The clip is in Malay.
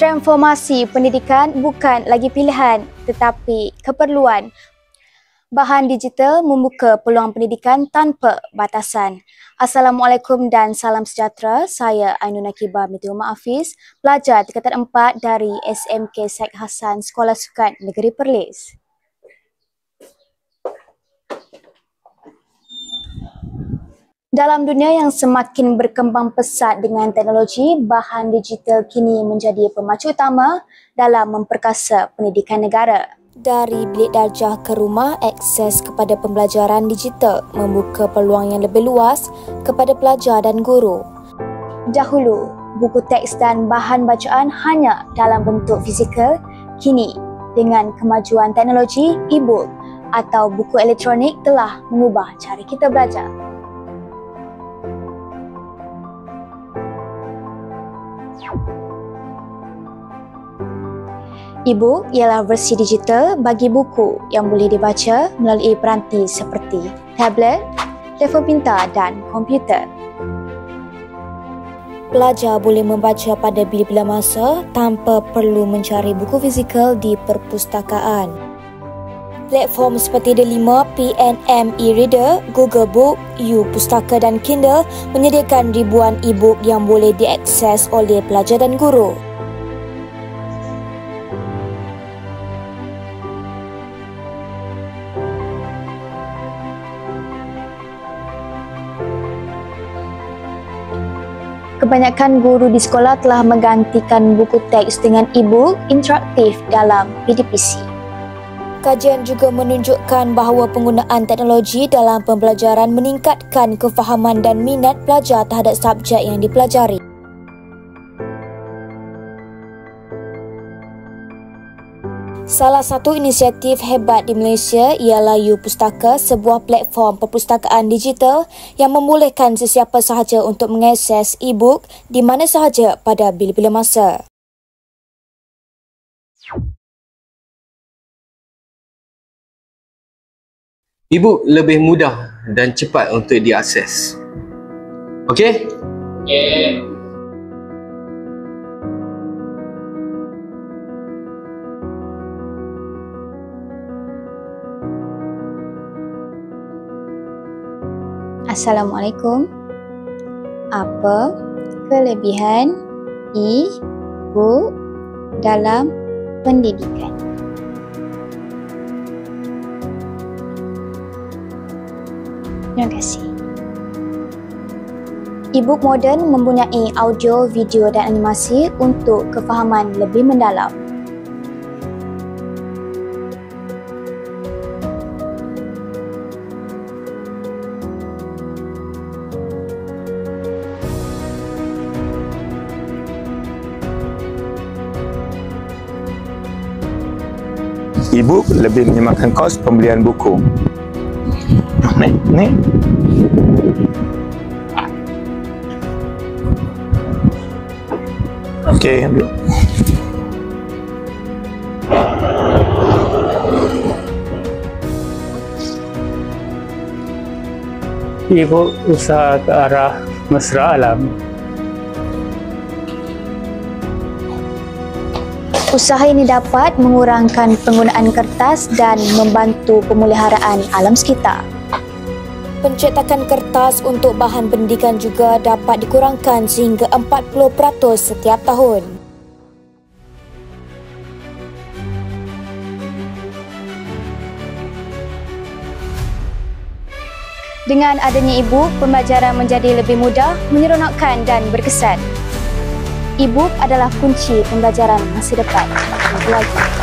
Transformasi pendidikan bukan lagi pilihan tetapi keperluan. Bahan digital membuka peluang pendidikan tanpa batasan. Assalamualaikum dan salam sejahtera. Saya Ainun Nakibah binti Umar Hafiz, pelajar tingkatan 4 dari SMK Syed Hassan Sekolah Sukan Negeri Perlis. Dalam dunia yang semakin berkembang pesat dengan teknologi, bahan digital kini menjadi pemacu utama dalam memperkasa pendidikan negara. Dari bilik darjah ke rumah, akses kepada pembelajaran digital membuka peluang yang lebih luas kepada pelajar dan guru. Dahulu, buku teks dan bahan bacaan hanya dalam bentuk fizikal. Kini, dengan kemajuan teknologi, e-book atau buku elektronik telah mengubah cara kita belajar. E-book ialah versi digital bagi buku yang boleh dibaca melalui peranti seperti tablet, telefon pintar dan komputer. Pelajar boleh membaca pada bila-bila masa tanpa perlu mencari buku fizikal di perpustakaan. Platform seperti D5, PNM e-reader, Google Book, U-Pustaka dan Kindle menyediakan ribuan e-book yang boleh diakses oleh pelajar dan guru. Kebanyakan guru di sekolah telah menggantikan buku teks dengan e-book interaktif dalam PDPC. Kajian juga menunjukkan bahawa penggunaan teknologi dalam pembelajaran meningkatkan kefahaman dan minat pelajar terhadap subjek yang dipelajari. Salah satu inisiatif hebat di Malaysia ialah U-Pustaka, sebuah platform perpustakaan digital yang membolehkan sesiapa sahaja untuk mengakses e-book di mana sahaja pada bila-bila masa. E-book lebih mudah dan cepat untuk diakses. Okey? Okey. Assalamualaikum. Apa kelebihan e-book dalam pendidikan? Terima kasih. E-book moden mempunyai audio, video dan animasi untuk kefahaman lebih mendalam. E-book lebih menyemakan kos pembelian buku. Ni. Okey, ambil. E-book usaha ke arah mesra alam. Usaha ini dapat mengurangkan penggunaan kertas dan membantu pemeliharaan alam sekitar. Pencetakan kertas untuk bahan pendidikan juga dapat dikurangkan sehingga 40% setiap tahun. Dengan adanya e-book, pembelajaran menjadi lebih mudah, menyeronokkan dan berkesan. E-book adalah kunci pembelajaran masa depan. Terima kasih.